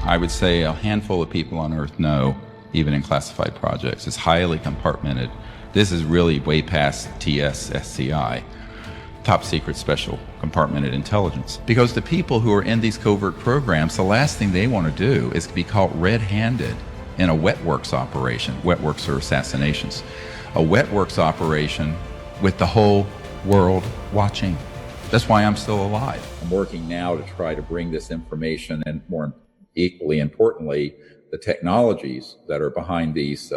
I would say a handful of people on Earth know, even in classified projects. It's highly compartmented. This is really way past TSSCI, top secret special compartmented intelligence. Because the people who are in these covert programs, the last thing they want to do is be caught red-handed in a wet works operation. Wet works are assassinations. A wet works operation with the whole world watching. That's why I'm still alive. I'm working now to try to bring this information, and more equally importantly, the technologies that are behind these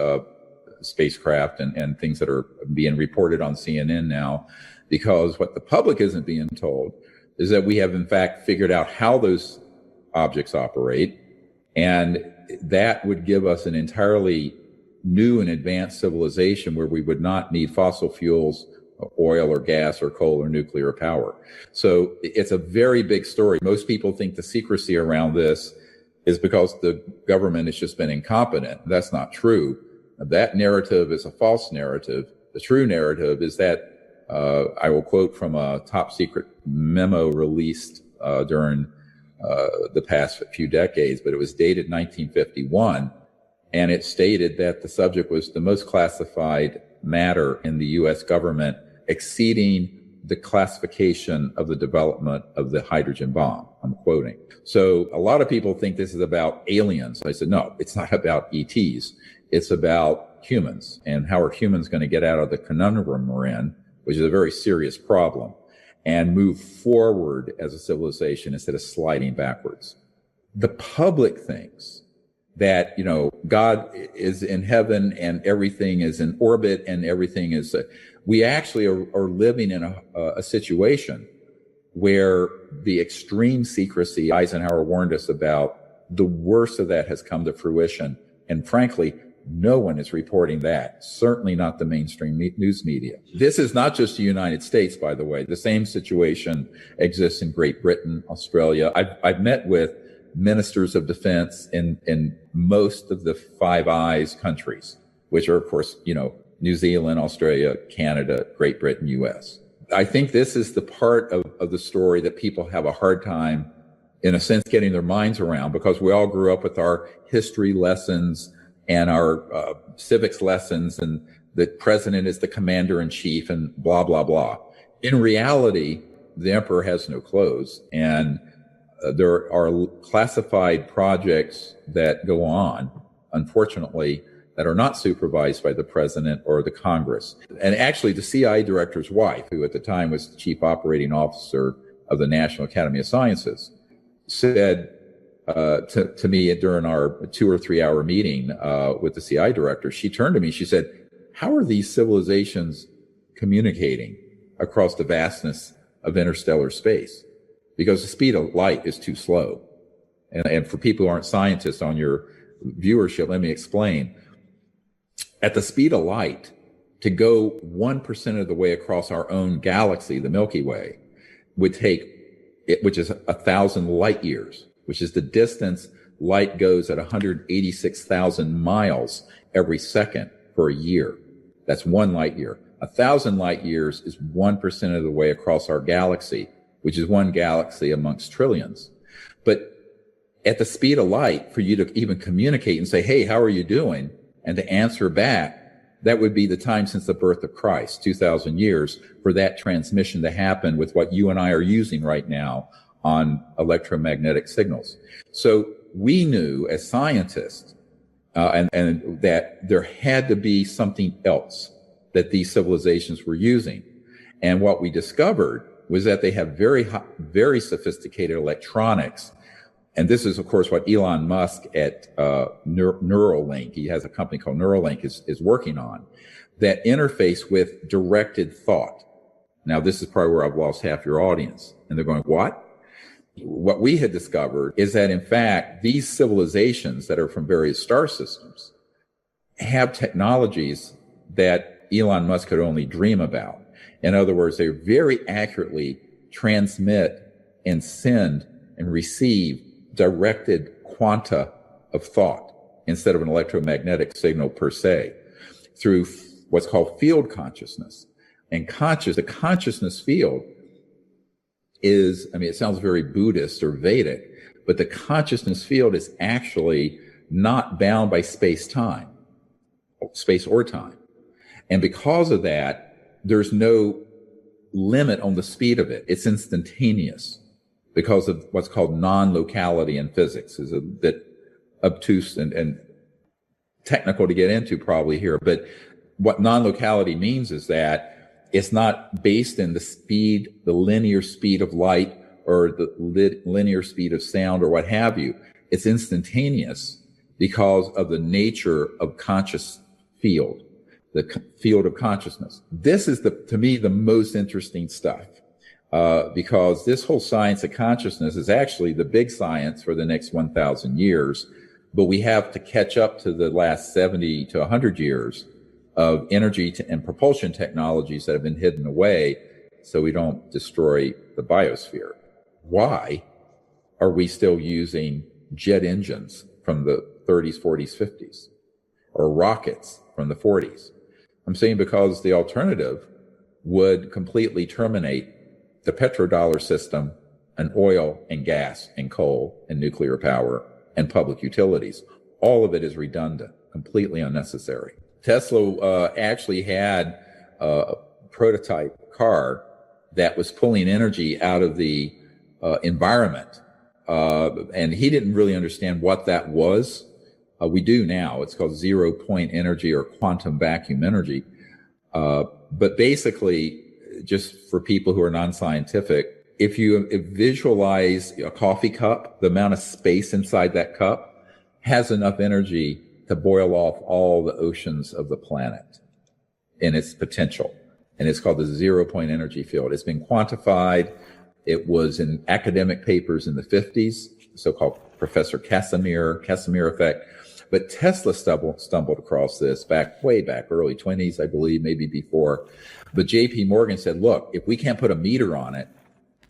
spacecraft and things that are being reported on CNN now, because what the public isn't being told is that we have in fact figured out how those objects operate, and that would give us an entirely new and advanced civilization where we would not need fossil fuels, oil or gas or coal or nuclear power. So it's a very big story. Most people think the secrecy around this is because the government has just been incompetent. That's not true. That narrative is a false narrative. The true narrative is that, I will quote from a top secret memo released during the past few decades, but it was dated 1951. And it stated that the subject was the most classified matter in the U.S. government, exceeding the classification of the development of the hydrogen bomb. I'm quoting. So a lot of people think this is about aliens. I said, no, it's not about ETs. It's about humans. And how are humans going to get out of the conundrum we're in, which is a very serious problem, and move forward as a civilization instead of sliding backwards. The public thinks that, God is in heaven and everything is in orbit and everything is, we actually are living in a situation where the extreme secrecy Eisenhower warned us about, the worst of that has come to fruition. And frankly, no one is reporting that, certainly not the mainstream news media. This is not just the United States, by the way. The same situation exists in Great Britain, Australia. I've met with ministers of defense in most of the Five Eyes countries, which are, of course, New Zealand, Australia, Canada, Great Britain, US. I think this is the part of the story that people have a hard time, in a sense, getting their minds around, because we all grew up with our history lessons and our civics lessons, and the president is the commander in chief and blah, blah, blah. In reality, the emperor has no clothes, and there are classified projects that go on, unfortunately, that are not supervised by the president or the Congress. And actually, the CIA director's wife, who at the time was the chief operating officer of the National Academy of Sciences, said to me during our 2 or 3 hour meeting with the CIA director, she turned to me, she said, how are these civilizations communicating across the vastness of interstellar space? Because the speed of light is too slow. And for people who aren't scientists on your viewership, let me explain. At the speed of light, to go 1% of the way across our own galaxy, the Milky Way, would take, which is 1,000 light years, which is the distance light goes at 186,000 miles every second for a year. That's 1 light year. 1,000 light years is 1% of the way across our galaxy, which is one galaxy amongst trillions. But at the speed of light, for you to even communicate and say, hey, how are you doing? And to answer back, that would be the time since the birth of Christ, 2,000 years, for that transmission to happen with what you and I are using right now on electromagnetic signals. So we knew as scientists, and that there had to be something else that these civilizations were using. And what we discovered was that they have very sophisticated electronics. And this is, of course, what Elon Musk at Neuralink, he has a company called Neuralink, is working on, that interface with directed thought. Now, this is probably where I've lost half your audience. And they're going, what? What we had discovered is that, in fact, these civilizations that are from various star systems have technologies that Elon Musk could only dream about. In other words, they very accurately transmit and send and receive directed quanta of thought instead of an electromagnetic signal per se, through what's called field consciousness. And the consciousness field is, it sounds very Buddhist or Vedic, but the consciousness field is actually not bound by space or time. And because of that, there's no limit on the speed of it. It's instantaneous because of what's called non-locality in physics. Is a bit obtuse and technical to get into probably here, but what non-locality means is that it's not based in the linear speed of light or the linear speed of sound or what have you. It's instantaneous because of the nature of conscious field, the field of consciousness. This is to me, the most interesting stuff, because this whole science of consciousness is actually the big science for the next 1,000 years, but we have to catch up to the last 70 to 100 years of energy and propulsion technologies that have been hidden away so we don't destroy the biosphere. Why are we still using jet engines from the 30s, 40s, 50s, or rockets from the 40s? I'm saying because the alternative would completely terminate the petrodollar system and oil and gas and coal and nuclear power and public utilities. All of it is redundant, completely unnecessary. Tesla actually had a prototype car that was pulling energy out of the environment. And he didn't really understand what that was. We do now. It's called zero-point energy or quantum vacuum energy. But basically, just for people who are non-scientific, if you visualize a coffee cup, the amount of space inside that cup has enough energy to boil off all the oceans of the planet in its potential. And it's called the zero-point energy field. It's been quantified. It was in academic papers in the 50s, so-called Professor Casimir effect. But Tesla stumbled across this way back, early 20s, I believe, maybe before. But JP Morgan said, look, if we can't put a meter on it,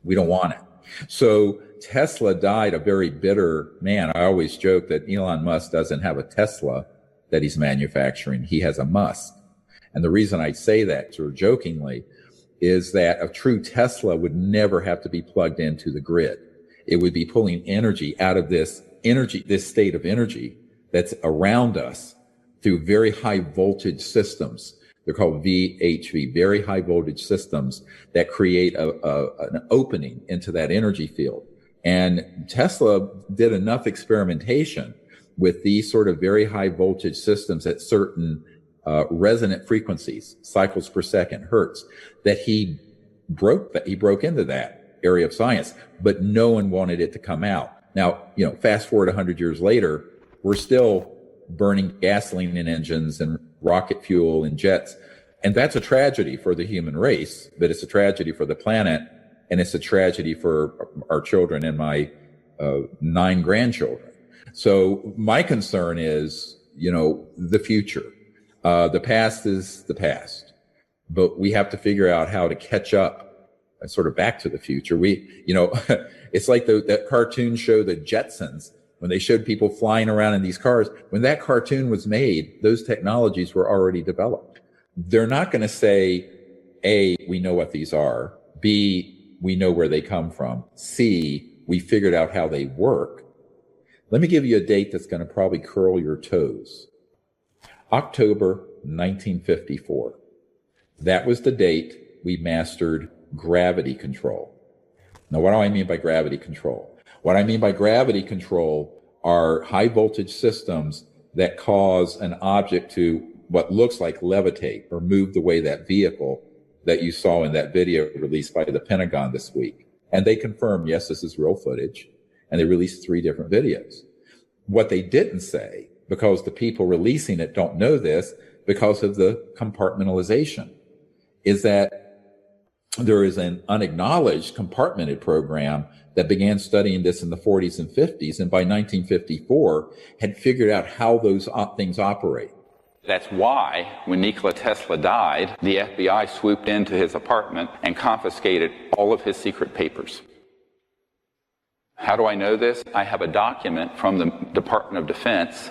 we don't want it. So Tesla died a very bitter man. I always joke that Elon Musk doesn't have a Tesla that he's manufacturing. He has a Musk. And the reason I say that sort of jokingly is that a true Tesla would never have to be plugged into the grid. It would be pulling energy out of this state of energy that's around us through very high voltage systems. They're called VHV, very high voltage systems that create an opening into that energy field. And Tesla did enough experimentation with these sort of very high voltage systems at certain resonant frequencies, cycles per second, hertz, that he broke into that area of science, but no one wanted it to come out. Now, fast forward 100 years later, we're still burning gasoline in engines and rocket fuel and jets. And that's a tragedy for the human race, but it's a tragedy for the planet. And it's a tragedy for our children and my 9 grandchildren. So my concern is, the future. The past is the past, but we have to figure out how to catch up and sort of back to the future. It's like that cartoon show, The Jetsons, when they showed people flying around in these cars. When that cartoon was made, those technologies were already developed. They're not going to say, A, we know what these are. B, we know where they come from. C, we figured out how they work. Let me give you a date that's going to probably curl your toes. October 1954. That was the date we mastered gravity control. Now, what do I mean by gravity control? What I mean by gravity control are high voltage systems that cause an object to what looks like levitate or move the way that vehicle that you saw in that video released by the Pentagon this week. And they confirmed, yes, this is real footage. And they released 3 different videos. What they didn't say, because the people releasing it don't know this because of the compartmentalization, is that there is an unacknowledged compartmented program that began studying this in the 40s and 50s, and by 1954 had figured out how those things operate. That's why when Nikola Tesla died, the FBI swooped into his apartment and confiscated all of his secret papers. How do I know this? I have a document from the Department of Defense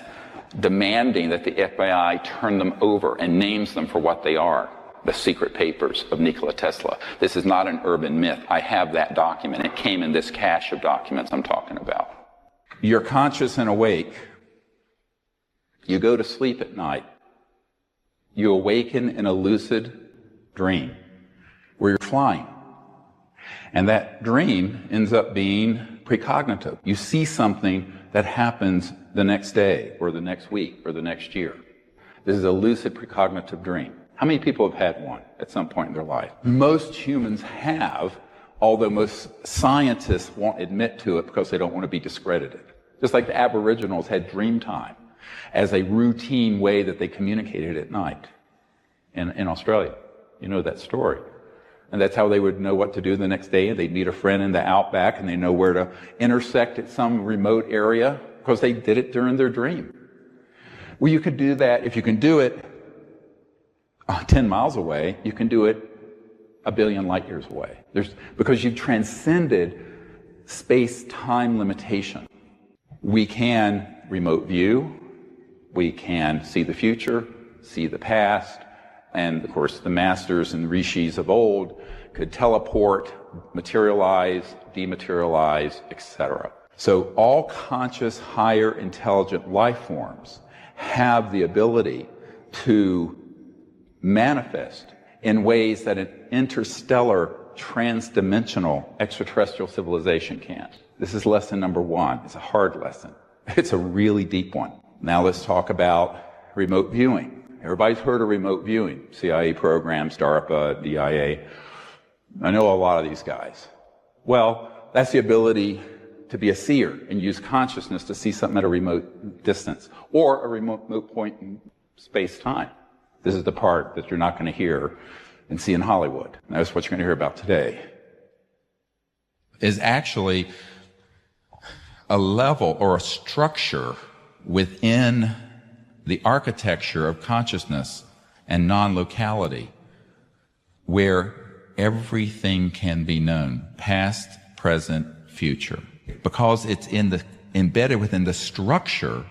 demanding that the FBI turn them over and names them for what they are, the secret papers of Nikola Tesla. This is not an urban myth. I have that document. It came in this cache of documents I'm talking about. You're conscious and awake. You go to sleep at night. You awaken in a lucid dream where you're flying. And that dream ends up being precognitive. You see something that happens the next day or the next week or the next year. This is a lucid precognitive dream. How many people have had one at some point in their life? Most humans have, although most scientists won't admit to it because they don't want to be discredited. Just like the Aboriginals had Dreamtime as a routine way that they communicated at night in Australia. You know that story. And that's how they would know what to do the next day. They'd meet a friend in the outback and they know where to intersect at some remote area because they did it during their dream. Well, you could do that. If you can do it 10 miles away, you can do it a billion light years away. Because you've transcended space-time limitation. We can remote view. We can see the future, see the past. And of course, the masters and rishis of old could teleport, materialize, dematerialize, etc. So all conscious, higher intelligent life forms have the ability to manifest in ways that an interstellar, transdimensional extraterrestrial civilization can't. This is lesson number one. It's a hard lesson. It's a really deep one. Now let's talk about remote viewing. Everybody's heard of remote viewing. CIA programs, DARPA, DIA. I know a lot of these guys. Well, that's the ability to be a seer and use consciousness to see something at a remote distance or a remote point in space-time. This is the part that you're not going to hear and see in Hollywood. That's what you're going to hear about today. Is actually a level or a structure within the architecture of consciousness and non-locality where everything can be known, past, present, future, because it's embedded within the structure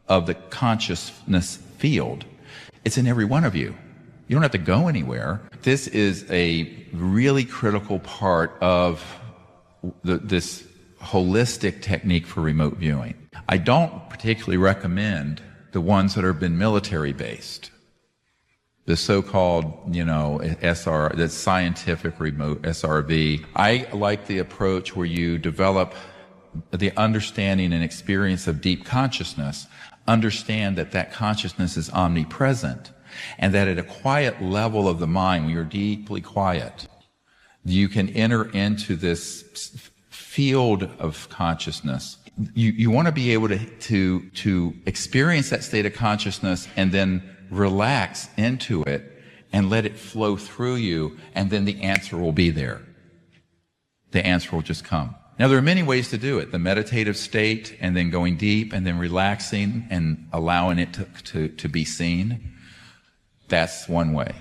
of the consciousness field. It's in every one of you. You don't have to go anywhere. This is a really critical part of this holistic technique for remote viewing. I don't particularly recommend the ones that have been military-based, the so-called, the scientific remote, SRV. I like the approach where you develop the understanding and experience of deep consciousness, understand that that consciousness is omnipresent, and that at a quiet level of the mind, when you're deeply quiet, you can enter into this field of consciousness. You want to be able to experience that state of consciousness and then relax into it and let it flow through you, and then the answer will be there. The answer will just come. Now, there are many ways to do it. The meditative state, and then going deep, and then relaxing and allowing it to be seen. That's one way.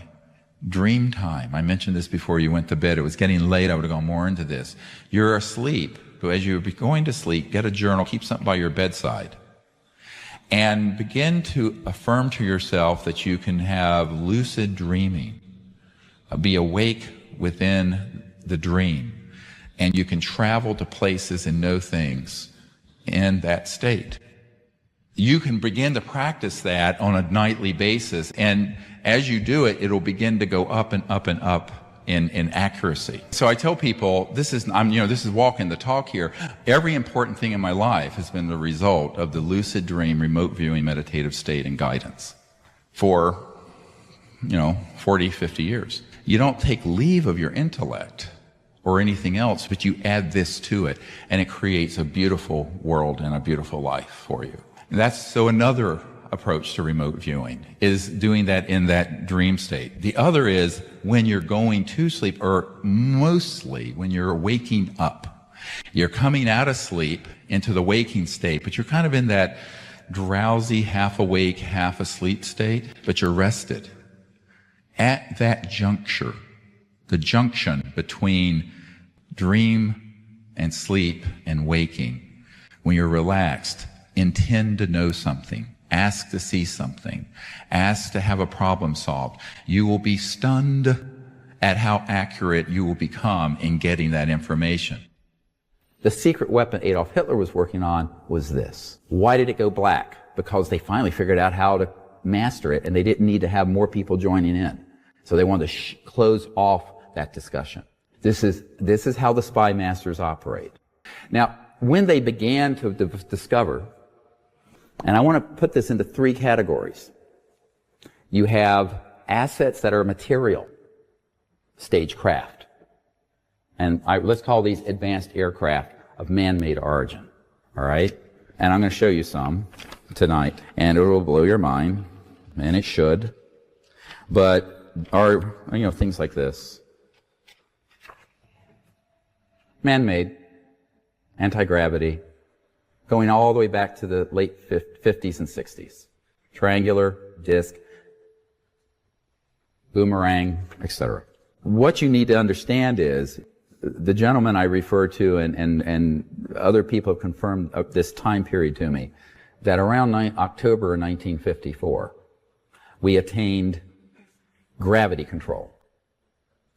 Dreamtime. I mentioned this before you went to bed. It was getting late. I would have gone more into this. You're asleep. So as you're going to sleep, get a journal, keep something by your bedside, and begin to affirm to yourself that you can have lucid dreaming, be awake within the dream, and you can travel to places and know things in that state. You can begin to practice that on a nightly basis, and as you do it, it'll begin to go up and up and up in accuracy. So I tell people, this is walking the talk here. Every important thing in my life has been the result of the lucid dream, remote viewing, meditative state, and guidance for, 40, 50 years. You don't take leave of your intellect or anything else, but you add this to it, and it creates a beautiful world and a beautiful life for you. That's so another approach to remote viewing is doing that in that dream state. The other is when you're going to sleep, or mostly when you're waking up. You're coming out of sleep into the waking state, but you're kind of in that drowsy, half awake, half asleep state, but you're rested. At that juncture, the junction between dream and sleep and waking, when you're relaxed, intend to know something. Ask to see something. Ask to have a problem solved. You will be stunned at how accurate you will become in getting that information. The secret weapon Adolf Hitler was working on was this. Why did it go black? Because they finally figured out how to master it, and they didn't need to have more people joining in. So they wanted to close off that discussion. This is how the spy masters operate. Now, when they began to discover, and I want to put this into three categories. You have assets that are material, stagecraft. And let's call these advanced aircraft of man-made origin. All right? And I'm going to show you some tonight, and it will blow your mind, and it should. But things like this. Man-made, anti-gravity, going all the way back to the late 50s and 60s. Triangular, disc, boomerang, etc. What you need to understand is, the gentleman I refer to and other people have confirmed this time period to me, that around October 1954, we attained gravity control.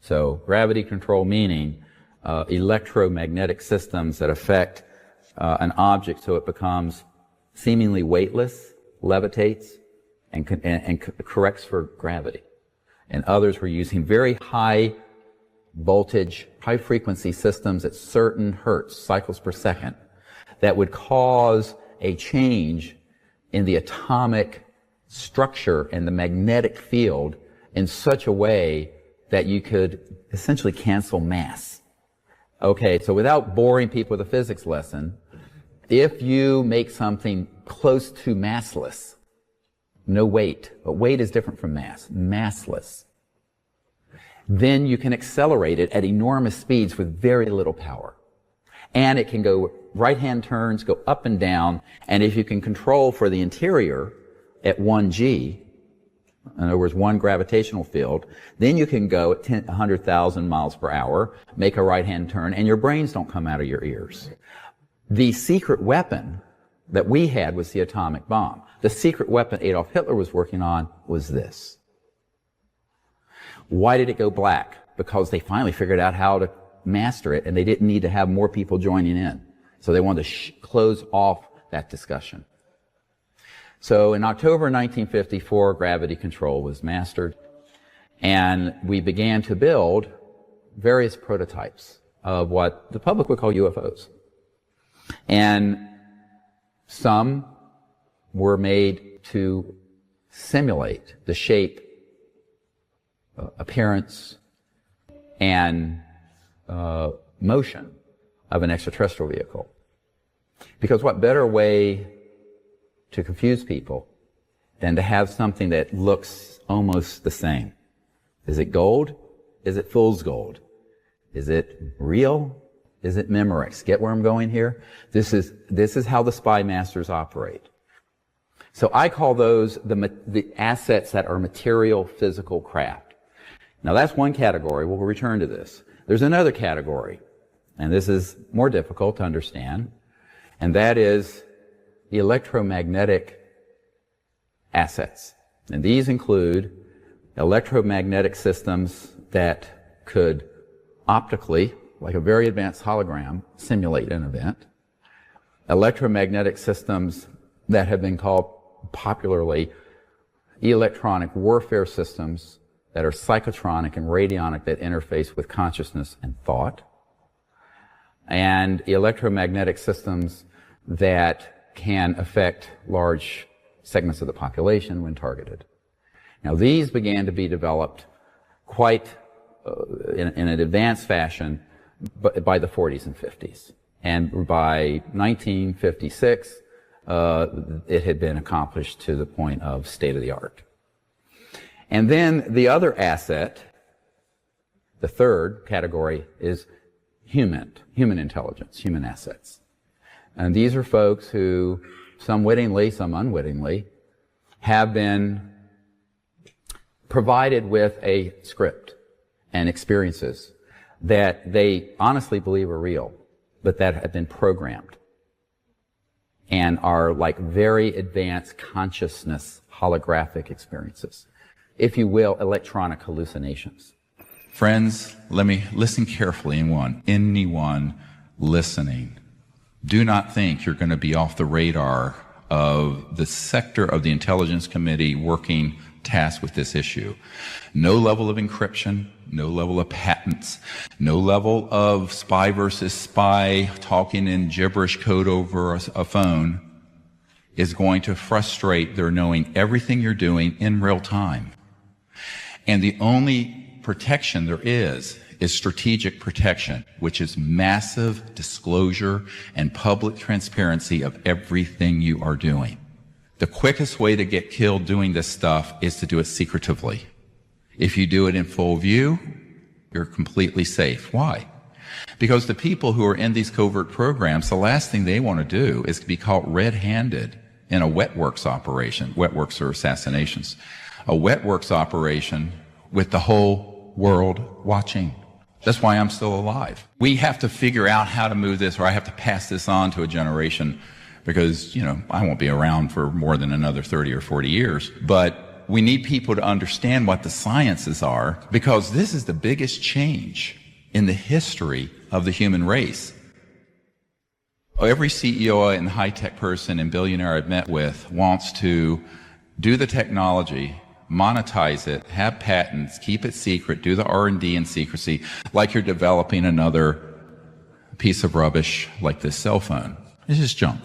So gravity control meaning electromagnetic systems that affect an object so it becomes seemingly weightless, levitates, and corrects for gravity. And others were using very high voltage, high frequency systems at certain hertz, cycles per second, that would cause a change in the atomic structure and the magnetic field in such a way that you could essentially cancel mass. Okay, so without boring people with a physics lesson, if you make something close to massless, no weight, but weight is different from mass, massless, then you can accelerate it at enormous speeds with very little power. And it can go right-hand turns, go up and down, and if you can control for the interior at 1G, in other words, one gravitational field, then you can go at 100,000 miles per hour, make a right-hand turn, and your brains don't come out of your ears. The secret weapon that we had was the atomic bomb. The secret weapon Adolf Hitler was working on was this. Why did it go black? Because they finally figured out how to master it, and they didn't need to have more people joining in. So they wanted to close off that discussion. So in October 1954, gravity control was mastered, and we began to build various prototypes of what the public would call UFOs. And some were made to simulate the shape, appearance, and motion of an extraterrestrial vehicle. Because what better way to confuse people than to have something that looks almost the same? Is it gold? Is it fool's gold? Is it real? Is it Memorex? Get where I'm going here? This is how the spy masters operate. So I call those the assets that are material, physical craft. Now that's one category. We'll return to this. There's another category, and this is more difficult to understand, and that is electromagnetic assets. And these include electromagnetic systems that could optically, like a very advanced hologram, simulate an event. Electromagnetic systems that have been called popularly electronic warfare systems that are psychotronic and radionic, that interface with consciousness and thought. And electromagnetic systems that can affect large segments of the population when targeted. Now these began to be developed quite in an advanced fashion by the 40s and 50s. And by 1956, it had been accomplished to the point of state-of-the-art. And then the other asset, the third category, is human intelligence, human assets. And these are folks who, some wittingly, some unwittingly, have been provided with a script and experiences that they honestly believe are real, but that have been programmed and are like very advanced consciousness holographic experiences. If you will, electronic hallucinations. Friends, let me listen carefully. Anyone listening. Do not think you're going to be off the radar of the sector of the intelligence committee working tasked with this issue. No level of encryption, no level of patents, no level of spy versus spy talking in gibberish code over a phone is going to frustrate their knowing everything you're doing in real time. And the only protection there is strategic protection, which is massive disclosure and public transparency of everything you are doing. The quickest way to get killed doing this stuff is to do it secretively. If you do it in full view, you're completely safe. Why? Because the people who are in these covert programs, the last thing they want to do is be caught red-handed in a wet works operation. Wet works are assassinations. A wet works operation with the whole world watching. That's why I'm still alive. We have to figure out how to move this, or I have to pass this on to a generation, because, you know, I won't be around for more than another 30 or 40 years. But we need people to understand what the sciences are, because this is the biggest change in the history of the human race. Every CEO and high-tech person and billionaire I've met with wants to do the technology, monetize it, have patents, keep it secret, do the R&D in secrecy, like you're developing another piece of rubbish like this cell phone. It's just junk.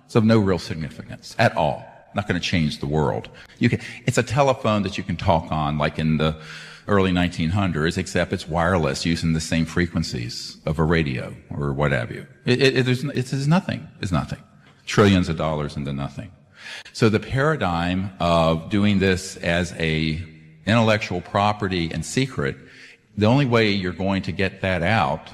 It's of no real significance at all. Not going to change the world. It's a telephone that you can talk on like in the early 1900s, except it's wireless using the same frequencies of a radio or what have you. It's nothing. It's nothing. Trillions of dollars into nothing. So the paradigm of doing this as a intellectual property and secret, the only way you're going to get that out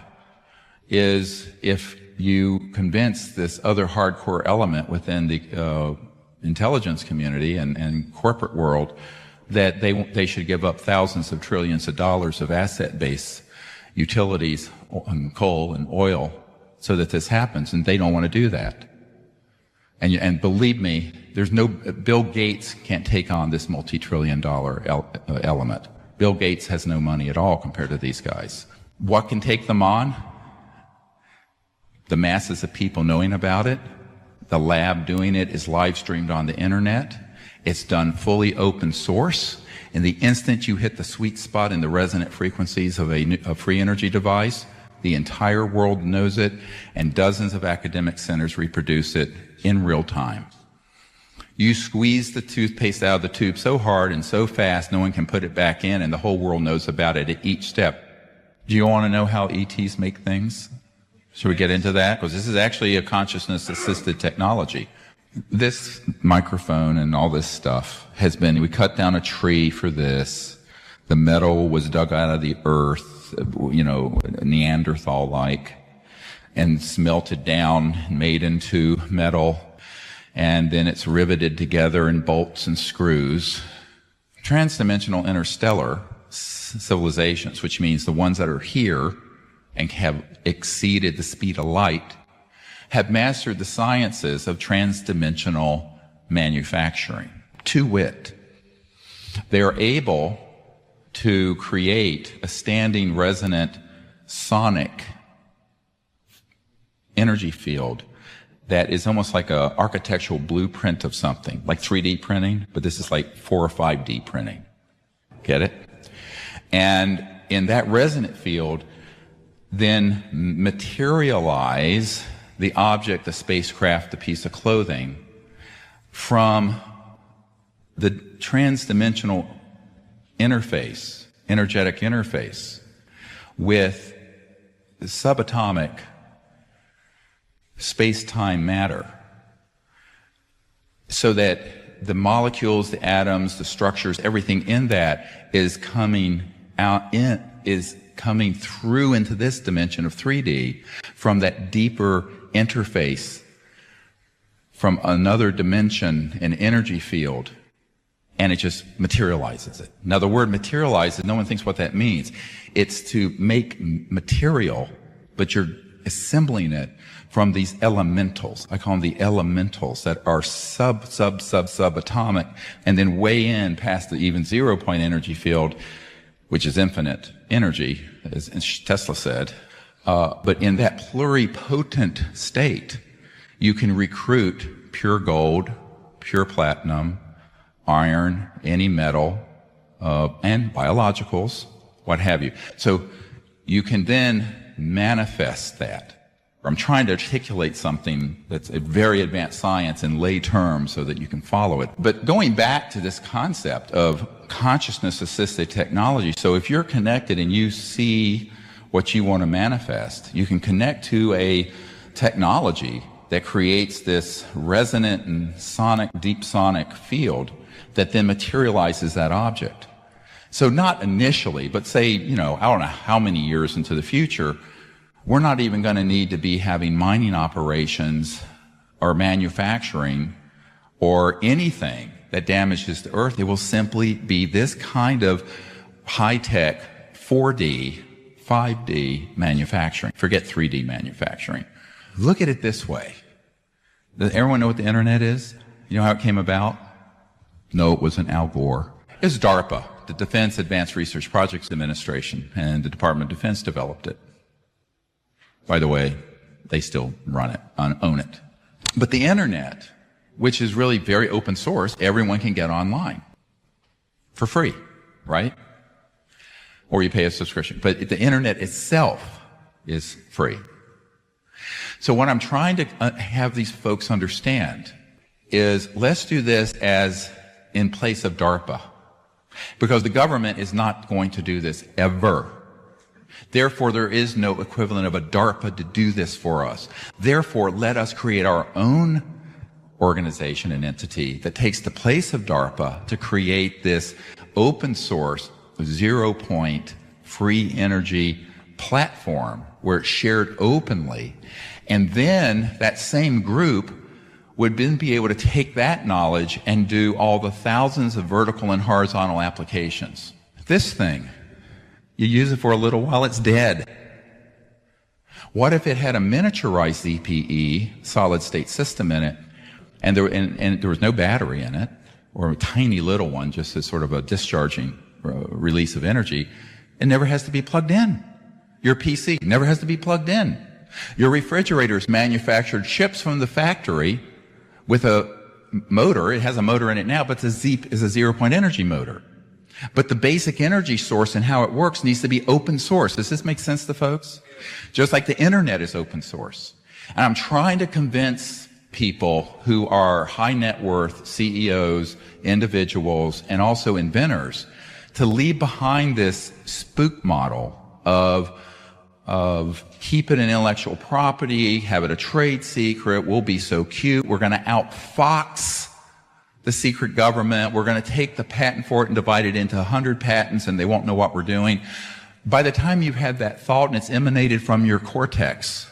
is if you convince this other hardcore element within the intelligence community and corporate world that they should give up thousands of trillions of dollars of asset-based utilities and coal and oil so that this happens, and they don't want to do that. And believe me, Bill Gates can't take on this multi-trillion-dollar element. Bill Gates has no money at all compared to these guys. What can take them on? The masses of people knowing about it. The lab doing it is live streamed on the internet. It's done fully open source. And the instant you hit the sweet spot in the resonant frequencies of a free energy device, the entire world knows it, and dozens of academic centers reproduce it in real time. You squeeze the toothpaste out of the tube so hard and so fast, no one can put it back in, and the whole world knows about it at each step. Do you want to know how ETs make things? Should we get into that? Because this is actually a consciousness-assisted technology. This microphone and all this stuff we cut down a tree for this. The metal was dug out of the earth, Neanderthal-like, and smelted down, made into metal, and then it's riveted together in bolts and screws. Transdimensional interstellar civilizations, which means the ones that are here and have exceeded the speed of light, have mastered the sciences of transdimensional manufacturing. To wit, they are able to create a standing resonant sonic energy field that is almost like an architectural blueprint of something, like 3D printing, but this is like 4 or 5D printing. Get it? And in that resonant field, then materialize the object, the spacecraft, the piece of clothing from the transdimensional interface, energetic interface with subatomic space-time matter, so that the molecules, the atoms, the structures, everything in that is coming through into this dimension of 3D from that deeper interface from another dimension, an energy field, and it just materializes it. Now, the word materializes, no one thinks what that means. It's to make material, but you're assembling it from these elementals. I call them the elementals that are subatomic, and then way in past the even 0 point energy field, which is infinite energy, as Tesla said, But in that pluripotent state, you can recruit pure gold, pure platinum, iron, any metal, and biologicals, what have you. So you can then manifest that. I'm trying to articulate something that's a very advanced science in lay terms so that you can follow it. But going back to this concept of consciousness-assisted technology, so if you're connected and you see what you want to manifest, you can connect to a technology that creates this resonant and sonic, deep sonic field that then materializes that object. So not initially, but say, I don't know how many years into the future, we're not even going to need to be having mining operations or manufacturing or anything that damages the earth. It will simply be this kind of high-tech 4D, 5D manufacturing. Forget 3D manufacturing. Look at it this way. Does everyone know what the internet is? You know how it came about? No, it wasn't Al Gore. It was DARPA, the Defense Advanced Research Projects Administration, and the Department of Defense developed it. By the way, they still run it, own it. But the internet, which is really very open source, everyone can get online for free, right? Or you pay a subscription. But the internet itself is free. So what I'm trying to have these folks understand is let's do this as in place of DARPA. Because the government is not going to do this ever. Therefore, there is no equivalent of a DARPA to do this for us. Therefore, let us create our own organization and entity that takes the place of DARPA to create this open source, 0-point, free energy platform where it's shared openly. And then that same group would then be able to take that knowledge and do all the thousands of vertical and horizontal applications. This thing, you use it for a little while, it's dead. What if it had a miniaturized EPE, solid state system in it, and there was no battery in it, or a tiny little one, just as sort of a discharging release of energy? It never has to be plugged in. Your PC never has to be plugged in. Your refrigerator's manufactured, ships from the factory with a motor. It has a motor in it now, but it's a 0-point energy motor. But the basic energy source and how it works needs to be open source. Does this make sense to folks? Just like the internet is open source. And I'm trying to convince people who are high net worth CEOs, individuals, and also inventors to leave behind this spook model of keep it an intellectual property, have it a trade secret, we'll be so cute, we're going to outfox the secret government, we're going to take the patent for it and divide it into 100 patents and they won't know what we're doing. By the time you've had that thought and it's emanated from your cortex,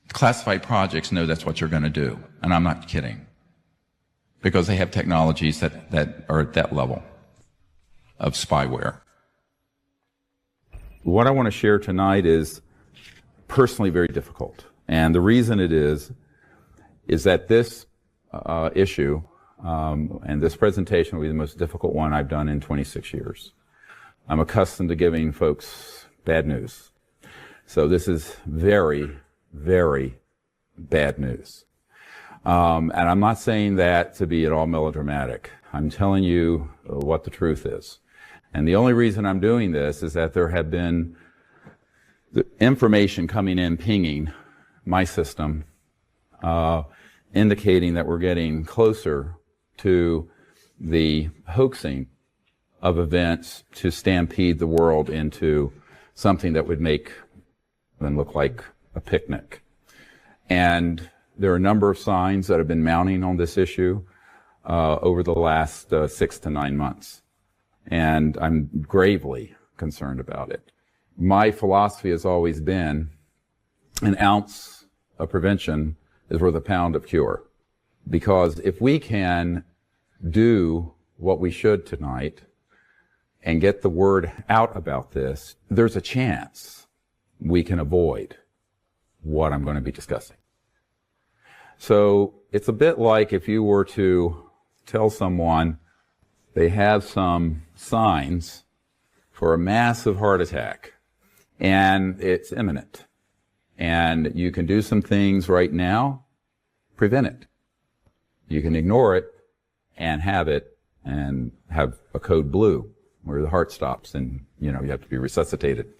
classified projects know that's what you're going to do. And I'm not kidding. Because they have technologies that are at that level of spyware. What I want to share tonight is personally very difficult. And the reason it is that this issue and this presentation will be the most difficult one I've done in 26 years. I'm accustomed to giving folks bad news. So this is very, very bad news. And I'm not saying that to be at all melodramatic. I'm telling you what the truth is. And the only reason I'm doing this is that there have been the information coming in, pinging my system, indicating that we're getting closer to the hoaxing of events to stampede the world into something that would make them look like a picnic. And there are a number of signs that have been mounting on this issue over the last 6 to 9 months. And I'm gravely concerned about it. My philosophy has always been an ounce of prevention is worth a pound of cure. Because if we can do what we should tonight and get the word out about this, there's a chance we can avoid what I'm going to be discussing. So it's a bit like if you were to tell someone they have some signs for a massive heart attack and it's imminent. And you can do some things right now, prevent it. You can ignore it and have it and have a code blue where the heart stops and, you have to be resuscitated.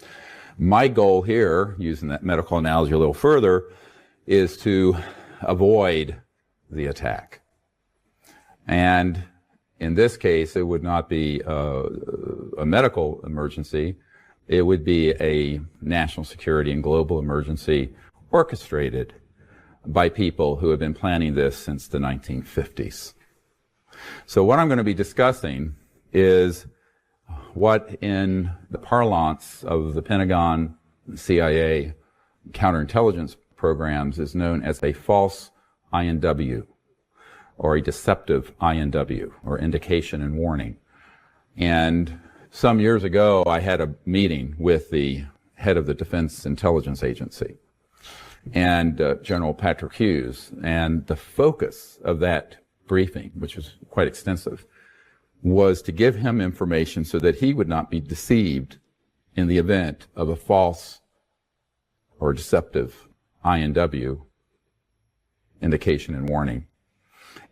My goal here, using that medical analogy a little further, is to avoid the attack. And in this case, it would not be a medical emergency. It would be a national security and global emergency orchestrated by people who have been planning this since the 1950s. So what I'm going to be discussing is what in the parlance of the Pentagon, CIA, counterintelligence programs is known as a false INW, or a deceptive INW, or indication and warning. And some years ago, I had a meeting with the head of the Defense Intelligence Agency and General Patrick Hughes, and the focus of that briefing, which was quite extensive, was to give him information so that he would not be deceived in the event of a false or deceptive INW, indication and warning.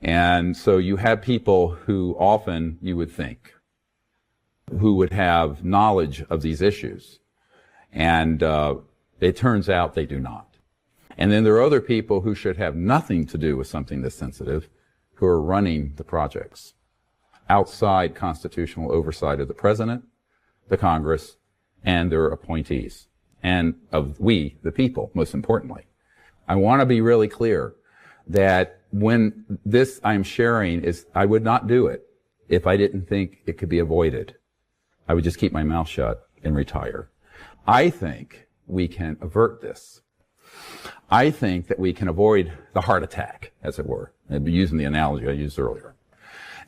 And so you have people who often, you would think, who would have knowledge of these issues. And it turns out they do not. And then there are other people who should have nothing to do with something this sensitive, who are running the projects outside constitutional oversight of the president, the Congress, and their appointees, and of we, the people, most importantly. I want to be really clear that when this I'm sharing is, I would not do it if I didn't think it could be avoided. I would just keep my mouth shut and retire. I think we can avert this. I think that we can avoid the heart attack, as it were, using the analogy I used earlier.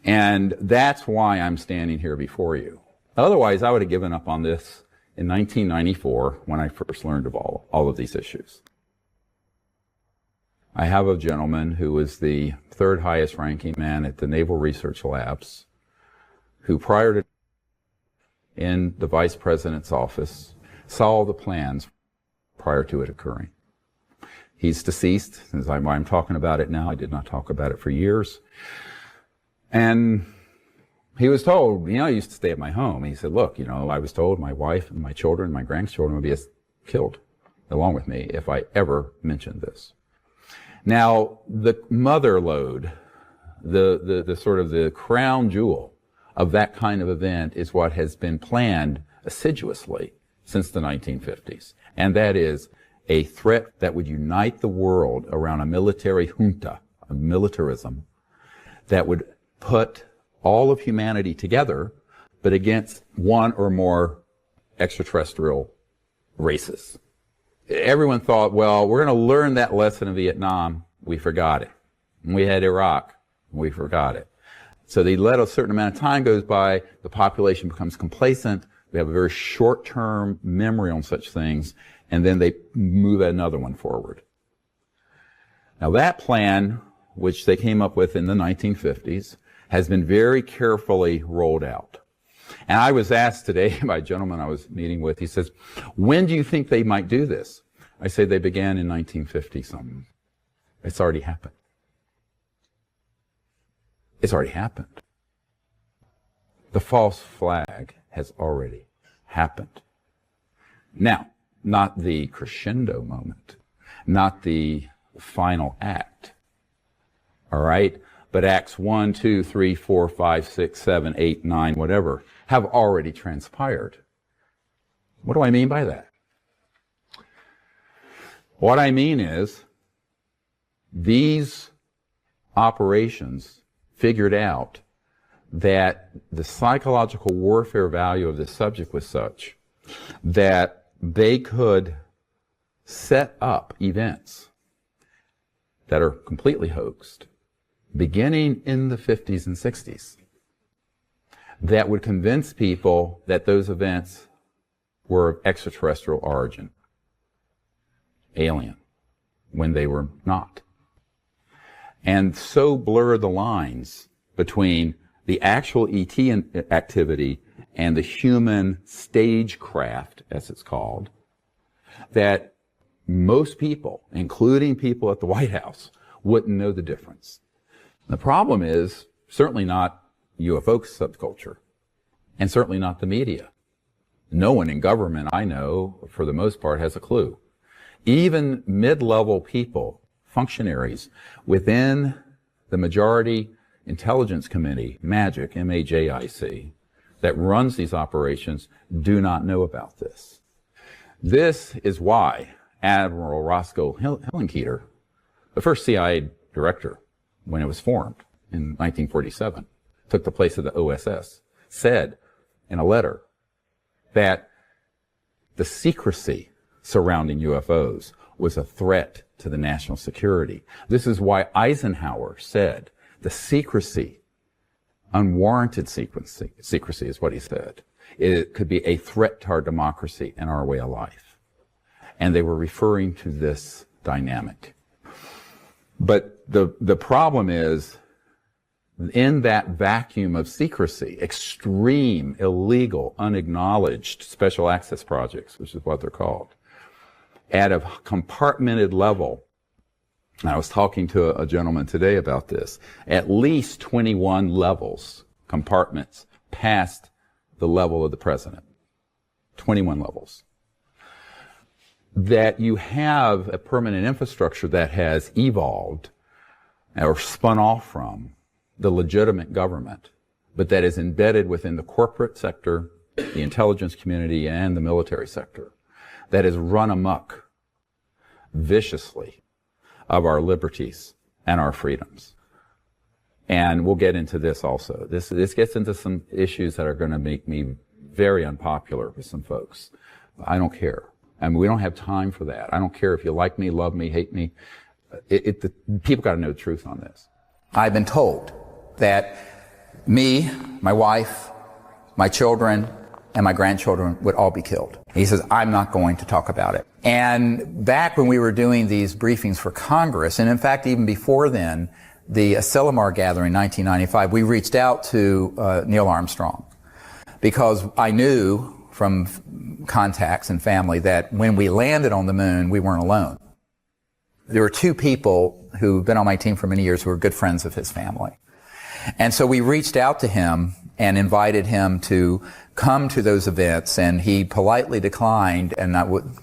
And that's why I'm standing here before you. Otherwise, I would have given up on this in 1994 when I first learned of all of these issues. I have a gentleman who was the third highest ranking man at the Naval Research Labs, who prior to in the vice president's office saw all the plans prior to it occurring. He's deceased, as I'm talking about it now. I did not talk about it for years. And he was told, I used to stay at my home. He said, look, I was told my wife and my children, my grandchildren would be killed along with me if I ever mentioned this. Now, the mother lode, the sort of the crown jewel of that kind of event is what has been planned assiduously since the 1950s. And that is a threat that would unite the world around a military junta, a militarism, that would put all of humanity together, but against one or more extraterrestrial races. Everyone thought, well, we're going to learn that lesson in Vietnam. We forgot it. We had Iraq. We forgot it. So they let a certain amount of time goes by, the population becomes complacent, we have a very short-term memory on such things, and then they move another one forward. Now that plan, which they came up with in the 1950s, has been very carefully rolled out. And I was asked today by a gentleman I was meeting with, he says, when do you think they might do this? I say they began in 1950-something. It's already happened. It's already happened. The false flag has already happened. Now, not the crescendo moment, not the final act, all right? But acts 1, 2, 3, 4, 5, 6, 7, 8, 9, whatever, have already transpired. What do I mean by that? What I mean is, these operations figured out that the psychological warfare value of this subject was such that they could set up events that are completely hoaxed, beginning in the 50s and 60s, that would convince people that those events were of extraterrestrial origin, alien, when they were not. And so blur the lines between the actual ET activity and the human stagecraft, as it's called, that most people, including people at the White House, wouldn't know the difference. The problem is certainly not UFO subculture, and certainly not the media. No one in government I know, for the most part, has a clue. Even mid-level people, functionaries within the majority intelligence committee, MAGIC, M-A-J-I-C, that runs these operations, do not know about this. This is why Admiral Roscoe Hillenkoetter, the first CIA director when it was formed in 1947, took the place of the OSS, said in a letter that the secrecy surrounding UFOs was a threat to the national security. This is why Eisenhower said the secrecy, unwarranted secrecy is what he said. It could be a threat to our democracy and our way of life. And they were referring to this dynamic. But the problem is, in that vacuum of secrecy, extreme, illegal, unacknowledged special access projects, which is what they're called, at a compartmented level, and I was talking to a gentleman today about this, at least 21 levels, compartments, past the level of the president. 21 levels. That you have a permanent infrastructure that has evolved or spun off from the legitimate government, but that is embedded within the corporate sector, the intelligence community, and the military sector, that is run amok viciously of our liberties and our freedoms. And we'll get into this also. This gets into some issues that are going to make me very unpopular with some folks. I don't care. I mean, we don't have time for that. I don't care if you like me, love me, hate me. People got to know the truth on this. I've been told that me, my wife, my children, and my grandchildren would all be killed. He says, I'm not going to talk about it. And back when we were doing these briefings for Congress, and in fact, even before then, the Asilomar gathering in 1995, we reached out to Neil Armstrong because I knew from contacts and family that when we landed on the moon, we weren't alone. There were two people who've been on my team for many years who were good friends of his family. And so we reached out to him and invited him to come to those events, and he politely declined and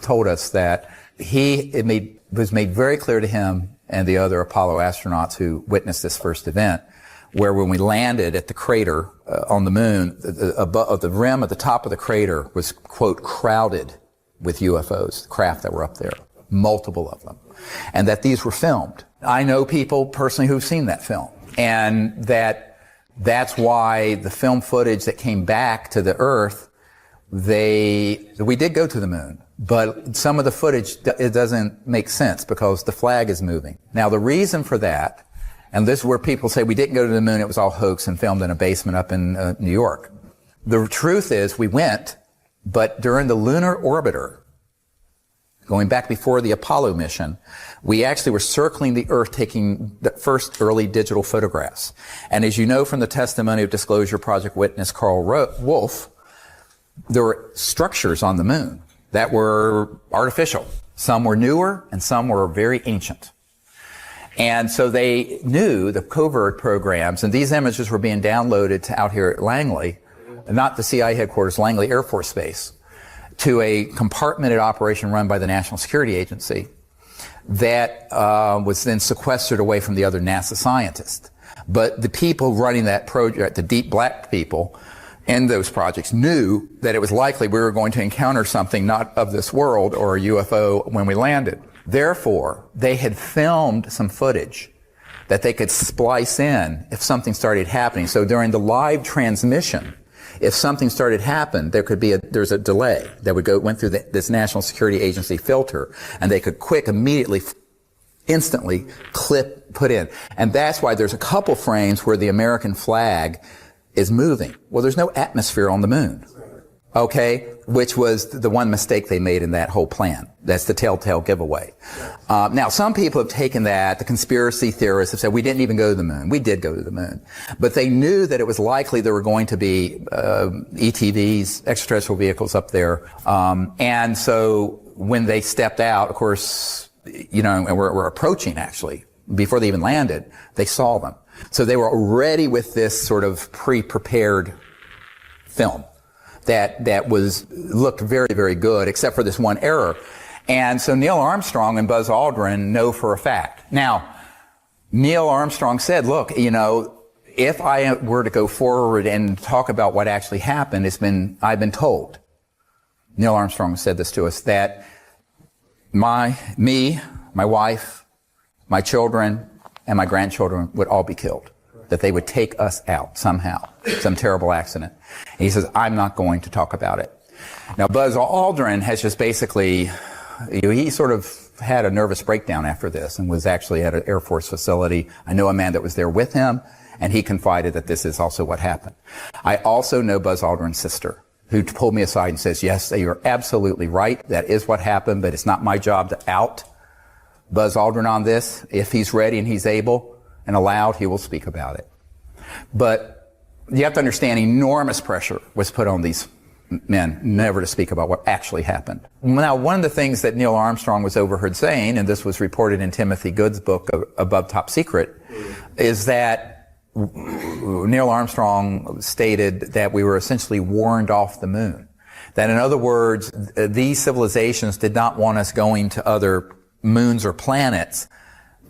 told us that it was made very clear to him and the other Apollo astronauts who witnessed this first event, where when we landed at the crater on the moon, the rim at the top of the crater was, quote, crowded with UFOs, craft that were up there, multiple of them, and that these were filmed. I know people personally who've seen that film, and that's why the film footage that came back to the Earth, we did go to the moon, but some of the footage, it doesn't make sense because the flag is moving. Now, the reason for that, and this is where people say we didn't go to the moon, it was all hoax and filmed in a basement up in New York. The truth is we went, but during the lunar orbiter, going back before the Apollo mission, we actually were circling the Earth taking the first early digital photographs. And as you know from the testimony of Disclosure Project witness Carl Wolf, there were structures on the moon that were artificial. Some were newer and some were very ancient. And so they knew the covert programs, and these images were being downloaded to out here at Langley, not the CIA headquarters, Langley Air Force Base, to a compartmented operation run by the National Security Agency that was then sequestered away from the other NASA scientists. But the people running that project, the deep black people in those projects, knew that it was likely we were going to encounter something not of this world or a UFO when we landed. Therefore, they had filmed some footage that they could splice in if something started happening. So during the live transmission, if something started happen, there's a delay that went through this National Security Agency filter, and they could immediately, instantly put in. And that's why there's a couple frames where the American flag is moving. Well, there's no atmosphere on the moon. Okay? Which was the one mistake they made in that whole plan. That's the telltale giveaway. Now, some people have taken that, the conspiracy theorists have said, we didn't even go to the moon. We did go to the moon. But they knew that it was likely there were going to be ETVs, extraterrestrial vehicles up there. And so when they stepped out, of course, you know, and we're approaching actually, before they even landed, they saw them. So they were already with this sort of pre-prepared film that looked very, very good, except for this one error. And so Neil Armstrong and Buzz Aldrin know for a fact. Now, Neil Armstrong said, look, you know, if I were to go forward and talk about what actually happened, I've been told, Neil Armstrong said this to us, that my wife, my children, and my grandchildren would all be killed. That they would take us out somehow, some terrible accident. And he says, I'm not going to talk about it. Now, Buzz Aldrin has just basically, he sort of had a nervous breakdown after this and was actually at an Air Force facility. I know a man that was there with him, and he confided that this is also what happened. I also know Buzz Aldrin's sister, who pulled me aside and says, yes, you're absolutely right. That is what happened, but it's not my job to out Buzz Aldrin on this. If he's ready and he's able and allowed, he will speak about it. But you have to understand, enormous pressure was put on these men never to speak about what actually happened. Now, one of the things that Neil Armstrong was overheard saying, and this was reported in Timothy Good's book, Above Top Secret, is that Neil Armstrong stated that we were essentially warned off the moon. That, in other words, these civilizations did not want us going to other moons or planets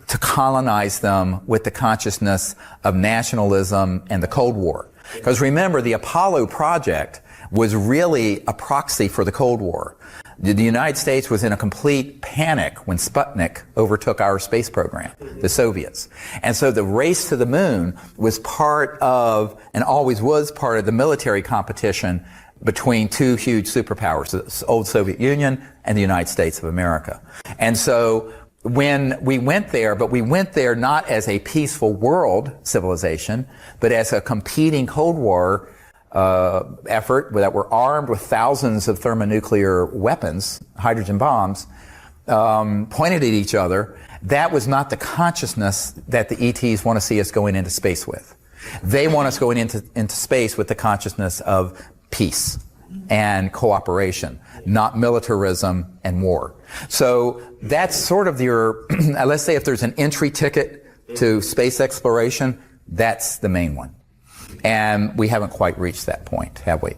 to colonize them with the consciousness of nationalism and the Cold War. Because remember, the Apollo project was really a proxy for the Cold War. The United States was in a complete panic when Sputnik overtook our space program, the Soviets. And so the race to the moon was part of, and always was part of, the military competition between two huge superpowers, the old Soviet Union and the United States of America. And so when we went there, but we went there not as a peaceful world civilization, but as a competing Cold War effort that were armed with thousands of thermonuclear weapons, hydrogen bombs, pointed at each other. That was not the consciousness that the ETs want to see us going into space with. They want us going into space with the consciousness of peace and cooperation, not militarism and war. So that's sort of your, let's say if there's an entry ticket to space exploration, that's the main one. And we haven't quite reached that point, have we?